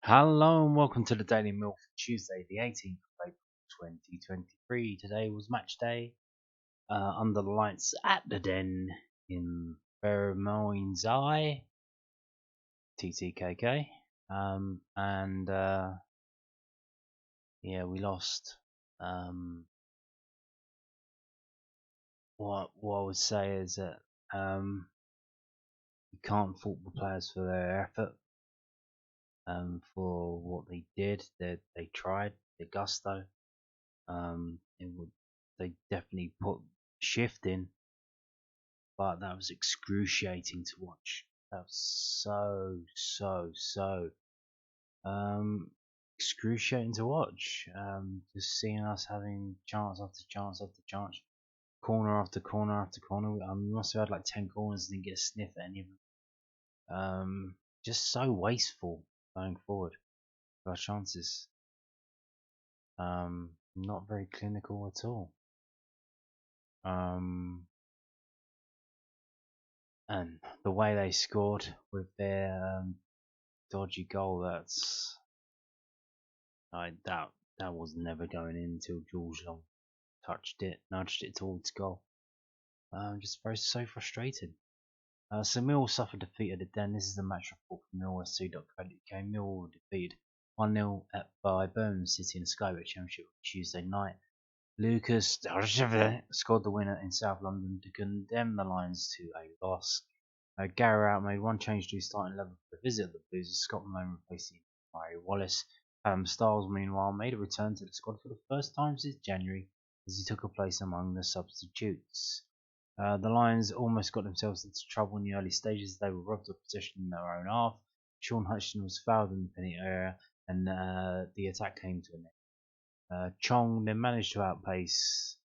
Hello and welcome to the Daily Mill for Tuesday, the 18th of April 2023. Today was match day under the lights at the Den in Birmingham, TTKK. And yeah, we lost. What I would say is that you can't fault the players for their effort, for what they did. They tried, the gusto. They definitely put shift in, but that was excruciating to watch. That was so excruciating to watch. Just seeing us having chance after chance after chance, corner after corner after corner. We must have had like 10 corners and didn't get a sniff at any of them. Just so wasteful going forward for our chances. Not very clinical at all. And the way they scored with their dodgy goal, that was never going in until George Long touched it, nudged it towards goal. Just so frustrated. So Millwall suffered defeat at the Den. This is the match report from millwall.co.uk. Millwall defeated 1-0 by Birmingham City in the Skybet Championship on Tuesday night. Lucas scored the winner in South London to condemn the Lions to a loss. Gary Out made one change to his starting level for the visit of the Blues as Scott Malone replaced Murray Wallace. Adam Stiles, meanwhile, made a return to the squad for the first time since January as he took a place among the substitutes. The Lions almost got themselves into trouble in the early stages. They were robbed of possession in their own half. Sean Hutchinson was fouled in the penalty area and the attack came to an end. Chong then managed to outpace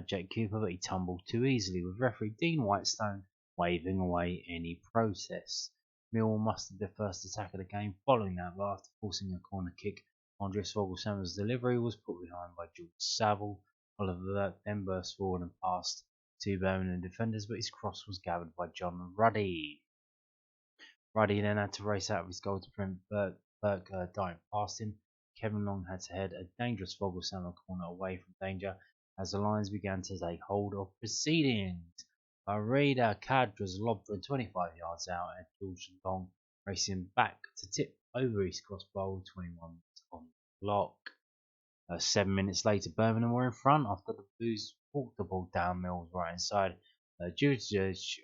Jake Cooper, but he tumbled too easily, with referee Dean Whitestone waving away any protest. Millwall mustered their first attack of the game following that, but after forcing a corner kick, Andreas Vogelsammer's delivery was put behind by George Saville. Oliver Burke then burst forward and passed two Birmingham defenders, but his cross was gathered by John Ruddy. Ruddy then had to race out of his goal to prevent Burke diving past him. Kevin Long had to head a dangerous Vogelsammer corner away from danger as the Lions began to take hold of proceedings. Arida Kadra's lob from 25 yards out and George Long racing back to tip over his crossbar 21 on the clock. 7 minutes later, Birmingham were in front after the Blues walked the ball down Mill's right hand side. Judge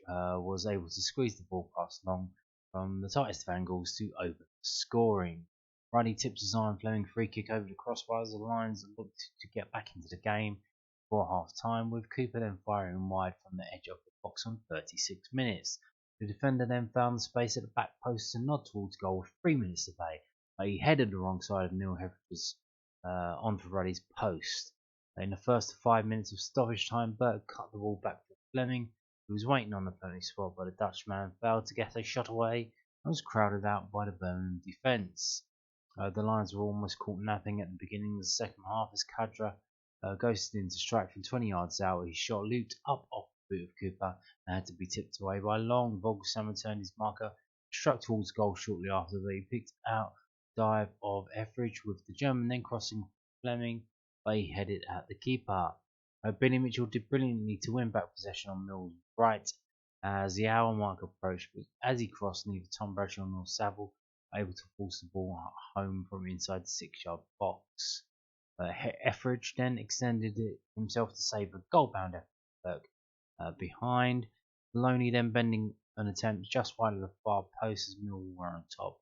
was able to squeeze the ball past Long from the tightest of angles to open the scoring. Ruddy tips his Zion Fleming free kick over the crossbar as the Lions looked to get back into the game before half time, with Cooper then firing wide from the edge of the box on 36 minutes. The defender then found the space at the back post to nod towards goal with 3 minutes to play, but he headed the wrong side of Neil Heffer's onto Ruddy's post. In the first 5 minutes of stoppage time, Burke cut the ball back to Fleming, who was waiting on the penalty spot, but the Dutchman failed to get a shot away and was crowded out by the Birmingham defence. The Lions were almost caught napping at the beginning of the second half as Kadra ghosted in to strike from 20 yards out. His shot looped up off the boot of Cooper and had to be tipped away by Long. Vogelsammer turned his marker, struck towards goal shortly after, but he picked out dive of Etheridge, with the German then crossing Fleming, but he headed at the keeper. Billy Mitchell did brilliantly to win back possession on Mill's right as the hour mark approached, but as he crossed, neither Tom Bradshaw nor Saville were able to force the ball home from inside the 6-yard box. Etheridge then extended it himself to save a goal-bound effort behind. Maloney then bending an attempt just wide of the far post as Millwall were on top.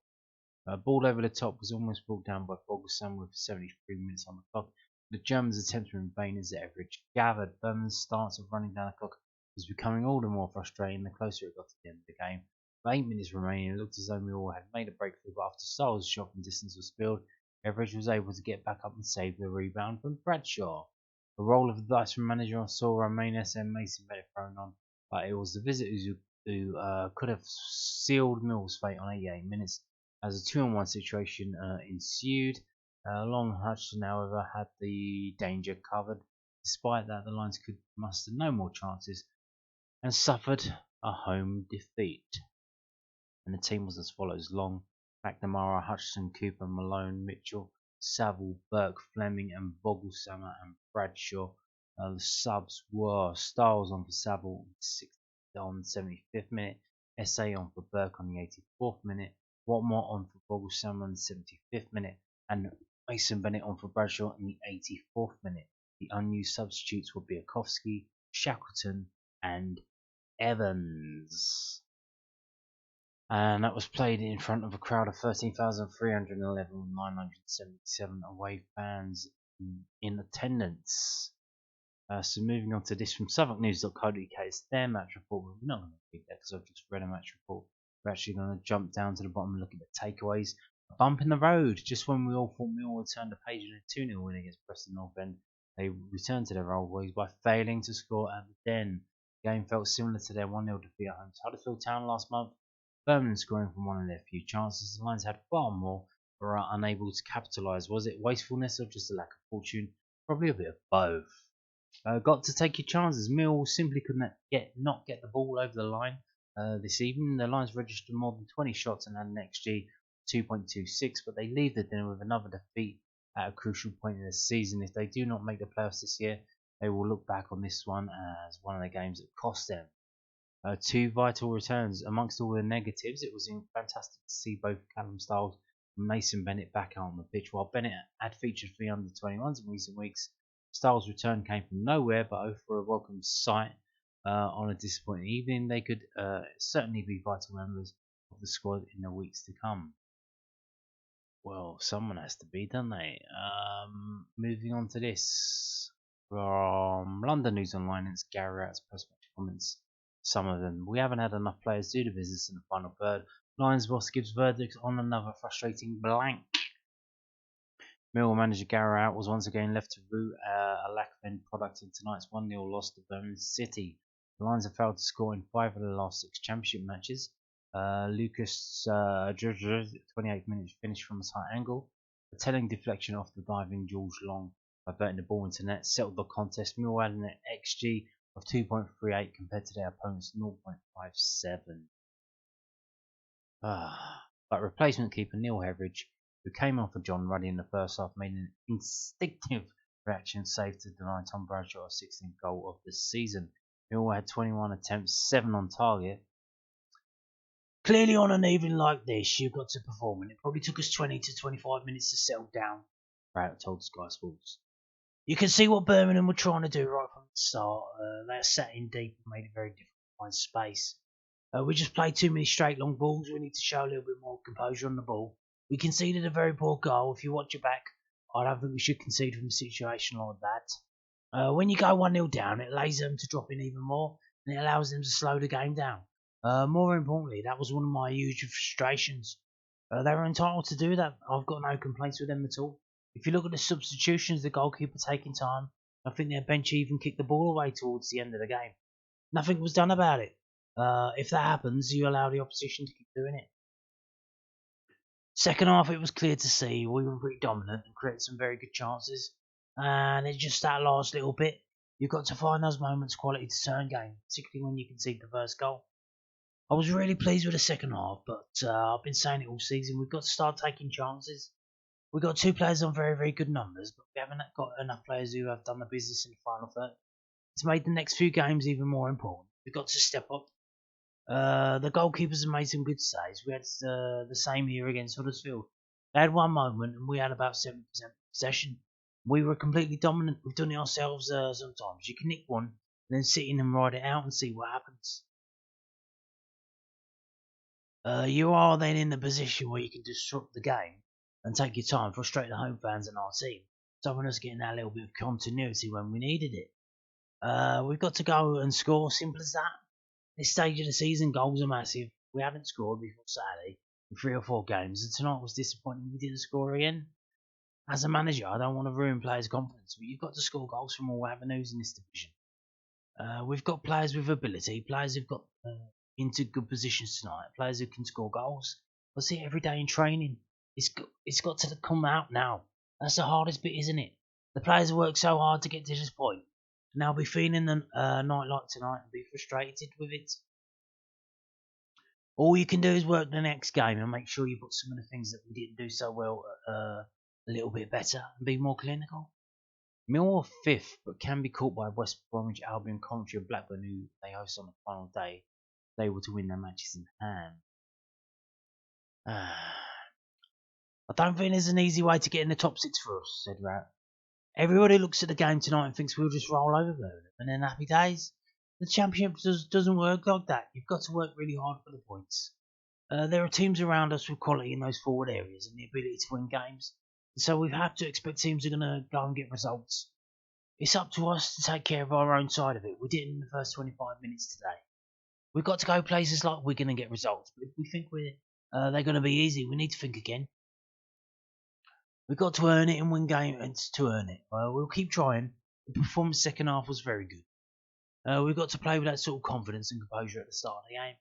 Ball over the top was almost brought down by Vogelsammer with 73 minutes on the clock. The Germans' attempts were in vain as Etheridge gathered. Birmingham's stance of running down the clock was becoming all the more frustrating the closer it got to the end of the game. With 8 minutes remaining, it looked as though Millwall had made a breakthrough, but after Stiles' shot from distance was spilled, Etheridge was able to get back up and save the rebound from Bradshaw. The role of the Dutchman manager saw Romain SM Mason better thrown on, but it was the visitors who could have sealed Mill's fate on 88 minutes. As a 2-on-1 situation ensued, Long Hutchinson, however, had the danger covered. Despite that, the Lions could muster no more chances and suffered a home defeat. And the team was as follows: Long McNamara, Hutchinson, Cooper, Malone, Mitchell, Saville, Burke, Fleming, and Vogelsammer and Bradshaw. The subs were Styles on for Saville on the 75th minute, SA on for Burke on the 84th minute, Watmore on for Vogelsammer on the 75th minute, and Mason Bennett on for Bradshaw in the 84th minute. The unused substitutes were Biakovsky, Shackleton, and Evans. And that was played in front of a crowd of 13,311 977 away fans in attendance. So moving on to this from SouthwarkNews.co.uk, it's their match report. We're not going to read that because I've just read a match report. We're actually going to jump down to the bottom and look at the takeaways. A bump in the road. Just when we all thought Millwall would turn the page in a 2-0 win against Preston North End, they returned to their old ways by failing to score at the Den. The game felt similar to their 1-0 defeat at home to Huddersfield Town last month. Birmingham scoring from one of their few chances. The Lions had far more, but are unable to capitalise. Was it wastefulness or just a lack of fortune? Probably a bit of both. Got to take your chances. Mill simply could not get the ball over the line this evening. The Lions registered more than 20 shots and had an XG 2.26, but they leave the dinner with another defeat at a crucial point in the season. If they do not make the playoffs this year, they will look back on this one as one of the games that cost them. Two vital returns. Amongst all the negatives, it was fantastic to see both Callum Styles and Mason Bennett back out on the pitch. While Bennett had featured for the under-21s in recent weeks, Styles' return came from nowhere, but for a welcome sight on a disappointing evening. They could certainly be vital members of the squad in the weeks to come. Well, someone has to be, don't they? Moving on to this from London News Online, it's Gary Ratt's post-match comments. Some of them. We haven't had enough players do the business in the final third. Lions boss gives verdict on another frustrating blank. Millwall manager Gary Ratt was once again left to rue a lack of end product in tonight's 1-0 loss to Birmingham City. The Lions have failed to score in 5 of the last 6 championship matches. Lucas 28 minutes finish from a tight angle. A telling deflection off the diving George Long by burning the ball into net settled the contest. Millwall had an XG of 2.38 compared to their opponent's 0.57. But replacement keeper Neil Heveridge, who came on for John Ruddy in the first half, made an instinctive reaction save to deny Tom Bradshaw a 16th goal of the season. Millwall had 21 attempts, 7 on target. Clearly on an evening like this, you've got to perform, and it probably took us 20 to 25 minutes to settle down, Ratt told Sky Sports. You can see what Birmingham were trying to do right from the start. They are sat in deep and made it very difficult to find space. We just played too many straight long balls. We need to show a little bit more composure on the ball. We conceded a very poor goal. If you watch it back, I don't think we should concede from a situation like that. When you go 1-0 down, it allows them to drop in even more, and it allows them to slow the game down. More importantly, that was one of my huge frustrations. They were entitled to do that. I've got no complaints with them at all. If you look at the substitutions, the goalkeeper taking time, I think their bench even kicked the ball away towards the end of the game. Nothing was done about it. If that happens, you allow the opposition to keep doing it. Second half, it was clear to see we were pretty dominant and created some very good chances. And it's just that last little bit. You've got to find those moments quality to turn game, particularly when you concede the first goal. I was really pleased with the second half, but I've been saying it all season. We've got to start taking chances. We've got 2 players on very, very good numbers, but we haven't got enough players who have done the business in the final third. It's made the next few games even more important. We've got to step up. The goalkeepers have made some good saves. We had the same here against Huddersfield. They had one moment and we had about 7% possession. We were completely dominant. We've done it ourselves sometimes. You can nick one and then sit in and ride it out and see what happens. You are then in the position where you can disrupt the game and take your time, frustrate the home fans and our team, stopping us getting that little bit of continuity when we needed it. We've got to go and score, simple as that. This stage of the season, goals are massive. We haven't scored before Saturday in 3 or 4 games, and tonight was disappointing. We didn't score again. As a manager, I don't want to ruin players' confidence, but you've got to score goals from all avenues in this division. We've got players with ability, players who've got into good positions tonight, players who can score goals. I see it every day in training. It's got to come out now. That's the hardest bit, isn't it? The players have worked so hard to get to this point. And they'll be feeling a night like tonight and be frustrated with it. All you can do is work the next game and make sure you put some of the things that we didn't do so well a little bit better and be more clinical. Millwall 5th, but can be caught by West Bromwich Albion, Coventry, and Blackburn, who they host on the final day. They were to win their matches in hand. I don't think there's an easy way to get in the top 6 for us, said Rat. Everybody looks at the game tonight and thinks we'll just roll over Birmingham and then happy days. The championship doesn't work like that. You've got to work really hard for the points. There are teams around us with quality in those forward areas and the ability to win games. So we have to expect teams are going to go and get results. It's up to us to take care of our own side of it. We did it in the first 25 minutes today. We've got to go places like Wigan and get results. But if we think they're going to be easy, we need to think again. We've got to earn it and win games to earn it. We'll keep trying. The performance second half was very good. We've got to play with that sort of confidence and composure at the start of the game.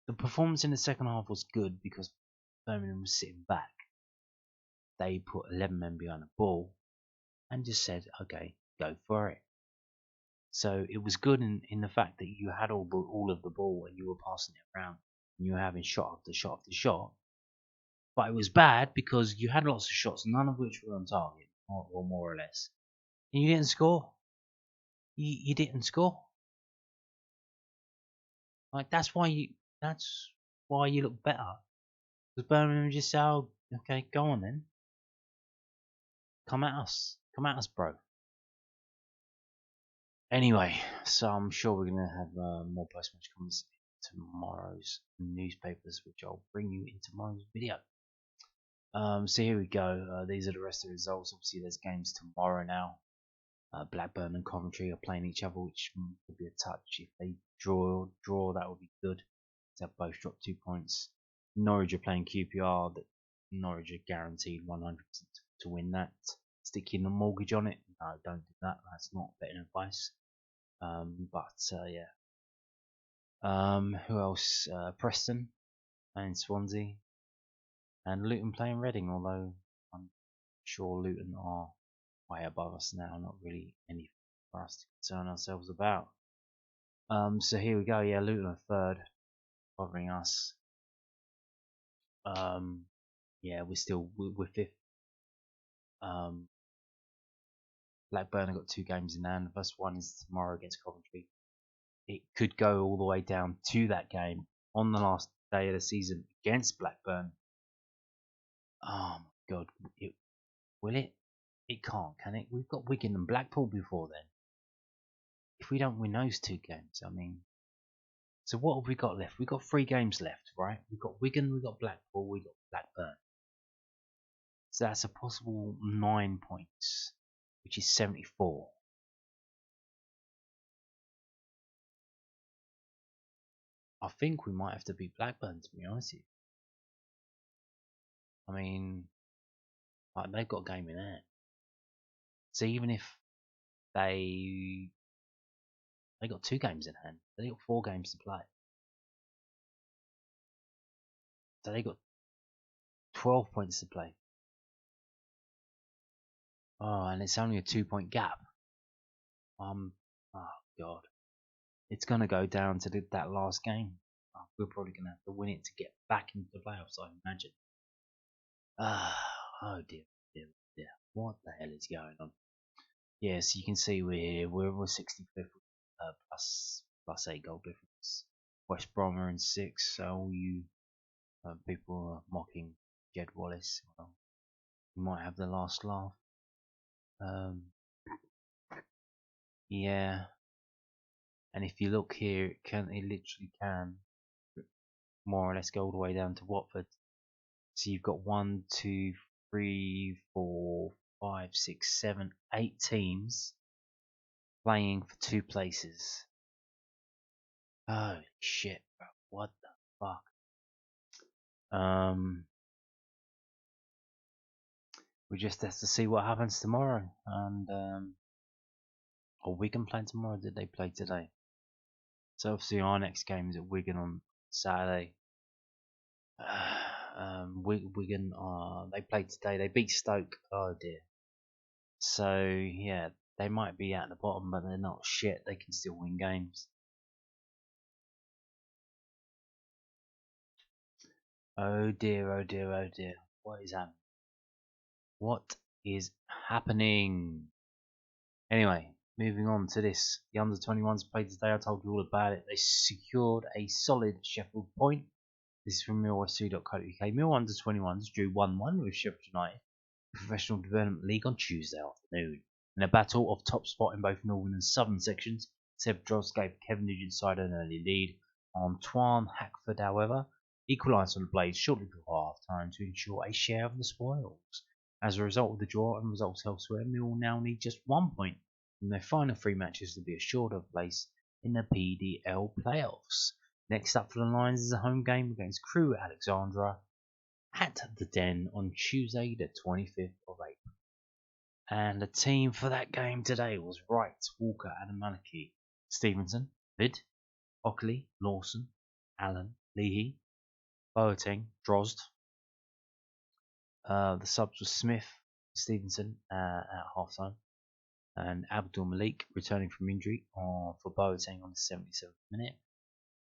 The performance in the second half was good because Birmingham was sitting back. They put 11 men behind the ball and just said, okay, go for it. So it was good in the fact that you had all of the ball and you were passing it around and you were having shot after shot after shot. But it was bad because you had lots of shots, none of which were on target, or more or less. And you didn't score. You didn't score. Like that's why you look better. Because Birmingham just said, oh, okay, go on then. Come at us, bro. Anyway, so I'm sure we're gonna have more post-match comments in tomorrow's newspapers, which I'll bring you in tomorrow's video. So here we go. These are the rest of the results. Obviously, there's games tomorrow now. Blackburn and Coventry are playing each other, which would be a touch. If they draw, that would be good. To have both drop 2 points. Norwich are playing QPR. That Norwich are guaranteed 100% to win that. Sticking a mortgage on it? No, don't do that. That's not betting advice. Yeah. Who else? Preston and Swansea. And Luton playing Reading, although I'm sure Luton are way above us now, not really anything for us to concern ourselves about. So here we go. Yeah, Luton are third, covering us. Yeah, we're fifth. Blackburn have got 2 games in hand. The first one is tomorrow against Coventry. It could go all the way down to that game on the last day of the season against Blackburn. Oh my God, will it? It can't, can it? We've got Wigan and Blackpool before then. If we don't win those 2 games, I mean, so what have we got left? We've got 3 games left, right? We've got Wigan, we've got Blackpool, we've got Blackburn. So that's a possible 9 points, which is 74. I think we might have to beat Blackburn, to be honest with you. I mean, like, they've got a game in hand. So even if they got 2 games in hand, they got 4 games to play. So they got 12 points to play. Oh, and it's only a 2-point gap. Oh God, it's gonna go down to that last game. We're probably gonna have to win it to get back into the playoffs, I imagine. Oh dear. What the hell is going on? Yes, you can see we're 65th plus 8 goal difference. West Brom are in 6th, so all you people are mocking Jed Wallace. Well, you might have the last laugh. Yeah, and if you look here, it literally can more or less go all the way down to Watford. So you've got 1, 2, 3, 4, 5, 6, 7, 8 teams playing for 2 places. Holy shit, bro. What the fuck? We just have to see what happens tomorrow. And Wigan playing tomorrow? Did they play today? So obviously our next game is at Wigan on Saturday. Wigan they played today. They beat Stoke. Oh dear. So yeah, they might be at the bottom, but they're not shit. They can still win games. Oh dear, oh dear, oh dear. What is happening? What is happening? Anyway, moving on to this. The under 21s played today. I told you all about it. They secured a solid Sheffield point. This is from millwfc.co.uk. Mill under 21s drew 1-1 with Sheffield United, Professional Development League, on Tuesday afternoon. In a battle of top spot in both northern and southern sections, Seb Dross gave Kevin Nugent's side an early lead. Antoine Hackford, however, equalised on the blade shortly before half-time to ensure a share of the spoils. As a result of the draw and results elsewhere, Mill now need just 1 point from their final 3 matches to be assured of a place in the PDL playoffs. Next up for the Lions is a home game against Crewe Alexandra at the Den on Tuesday the 25th of April. And the team for that game today was Wright, Walker, Adamalaki, Stevenson, Vid, Ockley, Lawson, Allen, Leahy, Boateng, Drozd. The subs were Smith, Stevenson at half-time, and Abdul Malik returning from injury for Boateng on the 77th minute.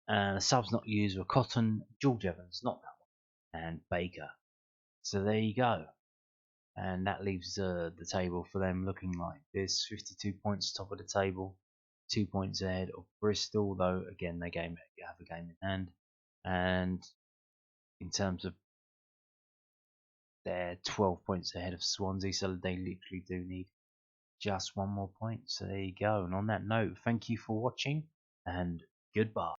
And the subs not used were Cotton, George Evans, not that one, and Baker. So there you go. And that leaves the table for them looking like this: 52 points top of the table, 2 points ahead of Bristol, though again they have a game in hand. And in terms of, they're 12 points ahead of Swansea, so they literally do need just 1 more point. So there you go. And on that note, thank you for watching, and goodbye.